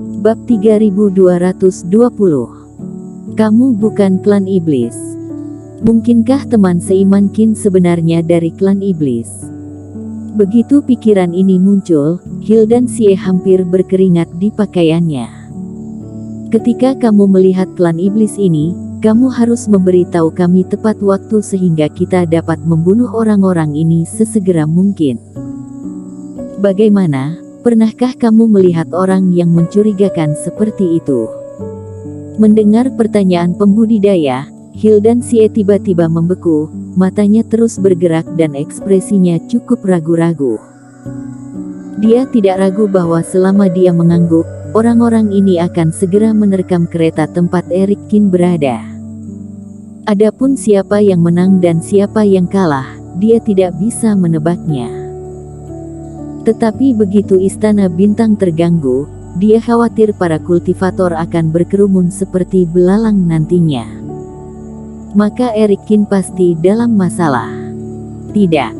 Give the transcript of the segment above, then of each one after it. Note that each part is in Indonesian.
Bab 3220. Kamu bukan klan iblis. Mungkinkah teman seiman Qin sebenarnya dari klan iblis? Begitu pikiran ini muncul, Hildan Xie hampir berkeringat di pakaiannya. Ketika kamu melihat klan iblis ini, kamu harus memberitahu kami tepat waktu sehingga kita dapat membunuh orang-orang ini sesegera mungkin. Bagaimana? Pernahkah kamu melihat orang yang mencurigakan seperti itu? Mendengar pertanyaan pembudidaya, Hildan Xie tiba-tiba membeku, matanya terus bergerak dan ekspresinya cukup ragu-ragu. Dia tidak ragu bahwa selama dia mengangguk, orang-orang ini akan segera menerkam kereta tempat Erik Qin berada. Adapun siapa yang menang dan siapa yang kalah, dia tidak bisa menebaknya. Tetapi begitu Istana Bintang terganggu, dia khawatir para kultivator akan berkerumun seperti belalang nantinya. Maka Erik Qin pasti dalam masalah. Tidak.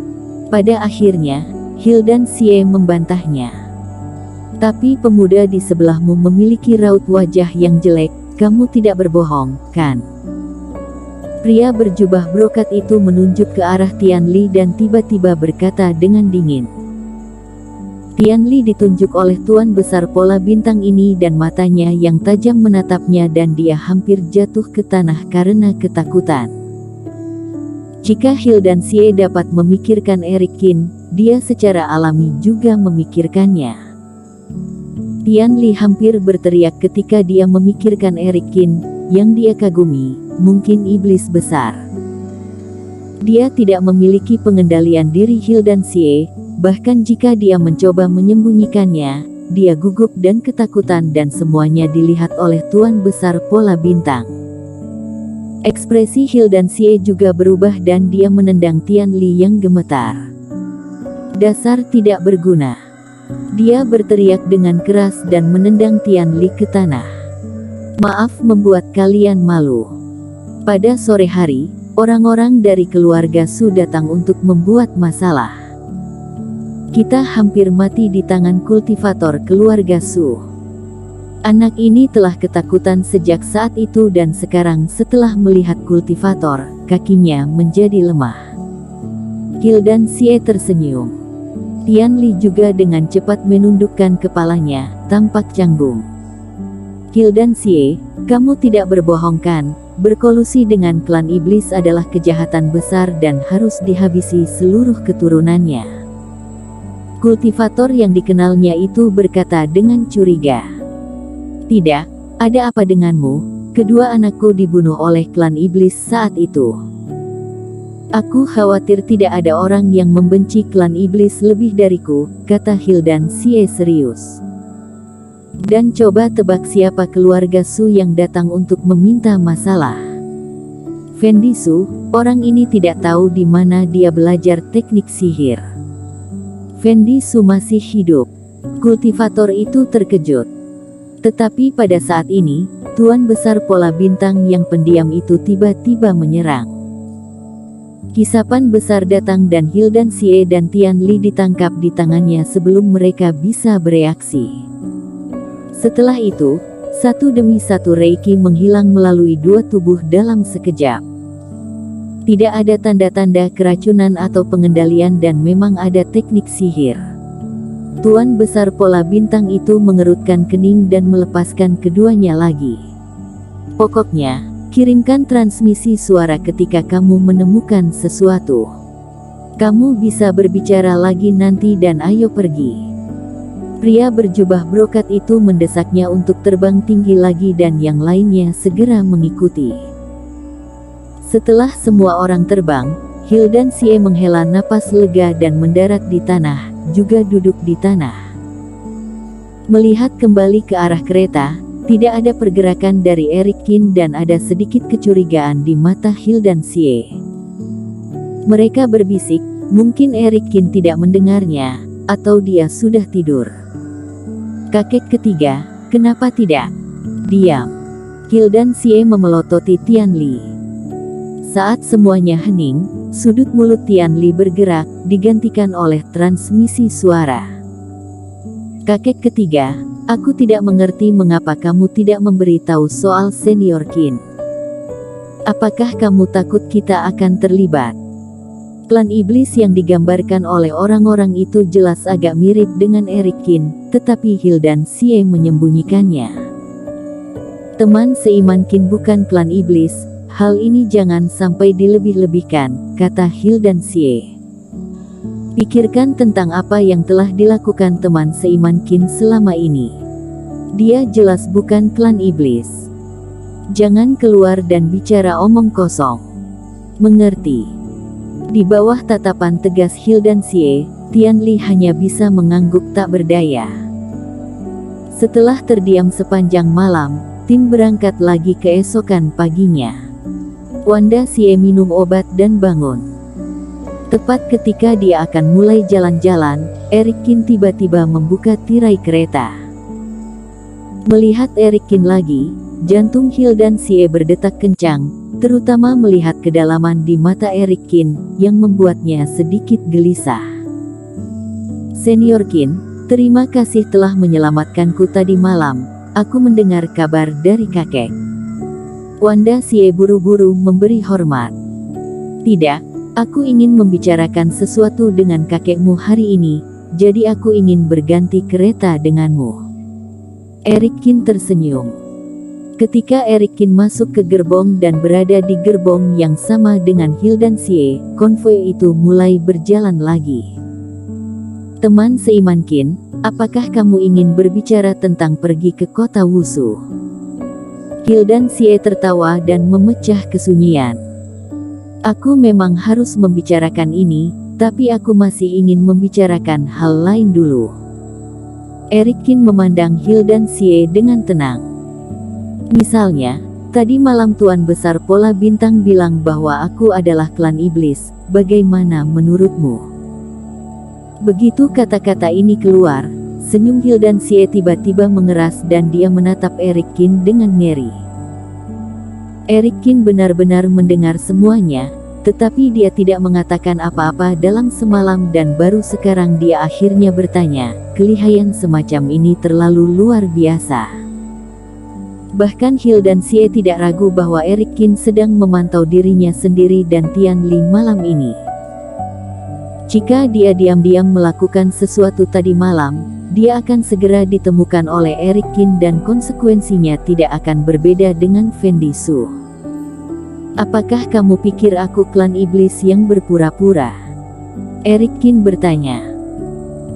Pada akhirnya, Hildan Xie membantahnya. Tapi pemuda di sebelahmu memiliki raut wajah yang jelek, kamu tidak berbohong, kan? Pria berjubah brokat itu menunjuk ke arah Tianli dan tiba-tiba berkata dengan dingin. Tianli ditunjuk oleh Tuan Besar Pola Bintang ini dan matanya yang tajam menatapnya dan dia hampir jatuh ke tanah karena ketakutan. Jika Hildan Xie dapat memikirkan Erik Qin, dia secara alami juga memikirkannya. Tianli hampir berteriak ketika dia memikirkan Erik Qin, yang dia kagumi, mungkin iblis besar. Dia tidak memiliki pengendalian diri Hildan Xie. Bahkan jika dia mencoba menyembunyikannya, dia gugup dan ketakutan dan semuanya dilihat oleh Tuan Besar Pola Bintang. Ekspresi Hildan Xie juga berubah dan dia menendang Tianli yang gemetar. Dasar tidak berguna. Dia berteriak dengan keras dan menendang Tianli ke tanah. Maaf membuat kalian malu. Pada sore hari, orang-orang dari keluarga Su datang untuk membuat masalah. Kita hampir mati di tangan kultivator keluarga Su. Anak ini telah ketakutan sejak saat itu dan sekarang setelah melihat kultivator, kakinya menjadi lemah. Hildan Xie tersenyum. Tianli juga dengan cepat menundukkan kepalanya, tampak canggung. Hildan Xie, kamu tidak berbohong kan? Berkolusi dengan klan iblis adalah kejahatan besar dan harus dihabisi seluruh keturunannya. Kultivator yang dikenalnya itu berkata dengan curiga. Tidak, ada apa denganmu? Kedua anakku dibunuh oleh klan iblis saat itu. Aku khawatir tidak ada orang yang membenci klan iblis lebih dariku, kata Hildan Xie serius. Dan coba tebak siapa keluarga Su yang datang untuk meminta masalah. Fendi Su, orang ini tidak tahu di mana dia belajar teknik sihir. Fendi Su masih hidup. Kultivator itu terkejut. Tetapi pada saat ini, Tuan Besar Pola Bintang yang pendiam itu tiba-tiba menyerang. Kisapan besar datang dan Hildan Xie dan Tianli ditangkap di tangannya sebelum mereka bisa bereaksi. Setelah itu, satu demi satu Reiki menghilang melalui dua tubuh dalam sekejap. Tidak ada tanda-tanda keracunan atau pengendalian dan memang ada teknik sihir. Tuan Besar Pola Bintang itu mengerutkan kening dan melepaskan keduanya lagi. Pokoknya, kirimkan transmisi suara ketika kamu menemukan sesuatu. Kamu bisa berbicara lagi nanti dan ayo pergi. Pria berjubah brokat itu mendesaknya untuk terbang tinggi lagi dan yang lainnya segera mengikuti. Setelah semua orang terbang, Hildan Xie menghela napas lega dan mendarat di tanah, juga duduk di tanah. Melihat kembali ke arah kereta, tidak ada pergerakan dari Erik Qin dan ada sedikit kecurigaan di mata Hildan Xie. Mereka berbisik, mungkin Erik Qin tidak mendengarnya, atau dia sudah tidur. Kakek ketiga, kenapa tidak? Diam. Hildan Xie memelototi Tianli. Saat semuanya hening, sudut mulut Tianli bergerak, digantikan oleh transmisi suara. Kakek ketiga, Aku tidak mengerti mengapa kamu tidak memberitahu soal Senior Qin. Apakah kamu takut kita akan terlibat? Klan iblis yang digambarkan oleh orang-orang itu jelas agak mirip dengan Eric Qin, tetapi Hill dan Xie menyembunyikannya. Teman seiman Qin bukan klan iblis, hal ini jangan sampai dilebih-lebihkan, kata Hill dan Xie. Pikirkan tentang apa yang telah dilakukan teman seiman Qin selama ini. Dia jelas bukan klan iblis. Jangan keluar dan bicara omong kosong. Mengerti? Di bawah tatapan tegas Hill dan Xie, Tian Li hanya bisa mengangguk tak berdaya. Setelah terdiam sepanjang malam, tim berangkat lagi keesokan paginya. Wanda Xie minum obat dan bangun. Tepat ketika dia akan mulai jalan-jalan, Eric Qin tiba-tiba membuka tirai kereta. Melihat Eric Qin lagi, jantung Hill dan Xie berdetak kencang, terutama melihat kedalaman di mata Eric Qin, yang membuatnya sedikit gelisah. Senior Qin, terima kasih telah menyelamatkanku tadi malam, aku mendengar kabar dari kakek. Wanda Xie buru-buru memberi hormat. Tidak, aku ingin membicarakan sesuatu dengan kakekmu hari ini, jadi aku ingin berganti kereta denganmu. Eric Qin tersenyum. Ketika Eric Qin masuk ke gerbong dan berada di gerbong yang sama dengan Hill dan Xie, konvoi itu mulai berjalan lagi. Teman seiman Qin, apakah kamu ingin berbicara tentang pergi ke kota Wushu? Hill dan Xie tertawa dan memecah kesunyian. Aku memang harus membicarakan ini, tapi aku masih ingin membicarakan hal lain dulu. Eric Qin memandang Hill dan Xie dengan tenang. Misalnya, tadi malam Tuan Besar Pola Bintang bilang bahwa aku adalah klan iblis, bagaimana menurutmu? Begitu kata-kata ini keluar, senyum Hill dan Xie tiba-tiba mengeras dan dia menatap Eric Qin dengan ngeri. Eric Qin benar-benar mendengar semuanya, tetapi dia tidak mengatakan apa-apa dalam semalam dan baru sekarang dia akhirnya bertanya, kelihayan semacam ini terlalu luar biasa. Bahkan Hill dan Xie tidak ragu bahwa Eric Qin sedang memantau dirinya sendiri dan Tian Li malam ini. Jika dia diam-diam melakukan sesuatu tadi malam, dia akan segera ditemukan oleh Eric Qin dan konsekuensinya tidak akan berbeda dengan Fendi Su. Apakah kamu pikir aku klan iblis yang berpura-pura? Eric Qin bertanya.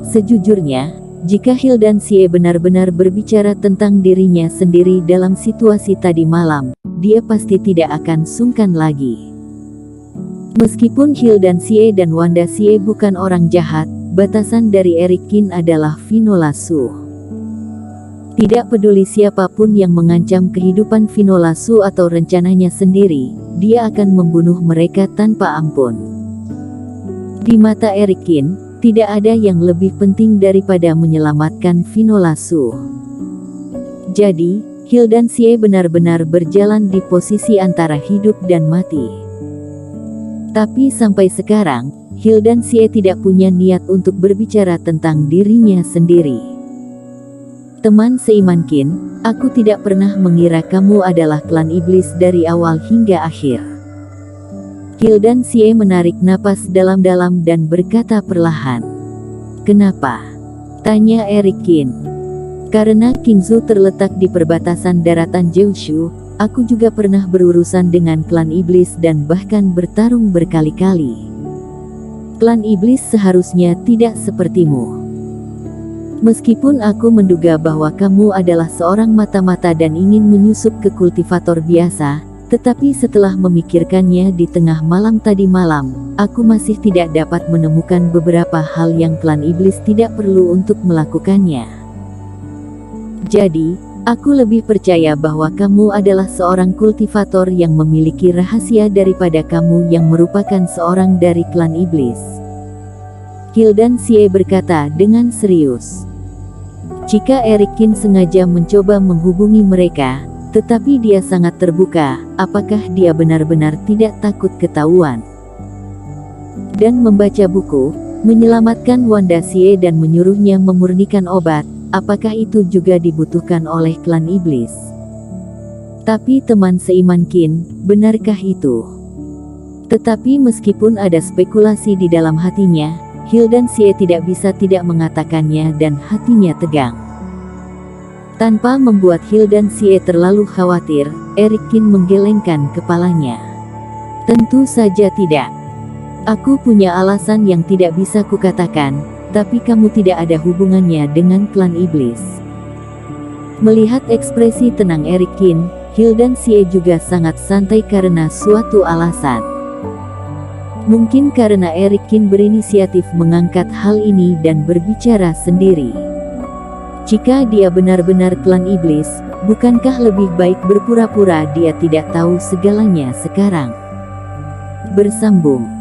Sejujurnya, jika Hill dan Xie benar-benar berbicara tentang dirinya sendiri dalam situasi tadi malam, dia pasti tidak akan sungkan lagi. Meskipun Hill dan Xie dan Wanda Xie bukan orang jahat, batasan dari Eric Qin adalah Vinola Su. Tidak peduli siapapun yang mengancam kehidupan Vinola Su atau rencananya sendiri, dia akan membunuh mereka tanpa ampun. Di mata Eric Qin, tidak ada yang lebih penting daripada menyelamatkan Vinola Su. Jadi, Hill dan Xie benar-benar berjalan di posisi antara hidup dan mati. Tapi sampai sekarang, Hill dan Xie tidak punya niat untuk berbicara tentang dirinya sendiri. Teman seiman Qin, aku tidak pernah mengira kamu adalah klan iblis dari awal hingga akhir. Hill dan Xie menarik napas dalam-dalam dan berkata perlahan. Kenapa? Tanya Eric Qin. Karena Qingzhou terletak di perbatasan daratan Jiushu, aku juga pernah berurusan dengan klan iblis dan bahkan bertarung berkali-kali. Klan iblis seharusnya tidak sepertimu. Meskipun aku menduga bahwa kamu adalah seorang mata-mata dan ingin menyusup ke kultivator biasa, tetapi setelah memikirkannya di tengah malam tadi malam, aku masih tidak dapat menemukan beberapa hal yang klan iblis tidak perlu untuk melakukannya. Jadi, aku lebih percaya bahwa kamu adalah seorang kultivator yang memiliki rahasia daripada kamu yang merupakan seorang dari klan iblis. Hill dan Xie berkata dengan serius. Jika Eric Qin sengaja mencoba menghubungi mereka, tetapi dia sangat terbuka, apakah dia benar-benar tidak takut ketahuan? Dan membaca buku, menyelamatkan Wanda Xie dan menyuruhnya memurnikan obat, apakah itu juga dibutuhkan oleh klan iblis? Tapi teman seiman Qin, benarkah itu? Tetapi meskipun ada spekulasi di dalam hatinya, Hildan Xie tidak bisa tidak mengatakannya dan hatinya tegang. Tanpa membuat Hildan Xie terlalu khawatir, Erik Qin menggelengkan kepalanya. Tentu saja tidak. Aku punya alasan yang tidak bisa kukatakan, tapi kamu tidak ada hubungannya dengan klan iblis. Melihat ekspresi tenang Erik Qin, Hildan Xie juga sangat santai karena suatu alasan. Mungkin karena Erik Qin berinisiatif mengangkat hal ini dan berbicara sendiri. Jika dia benar-benar klan iblis, bukankah lebih baik berpura-pura dia tidak tahu segalanya sekarang? Bersambung.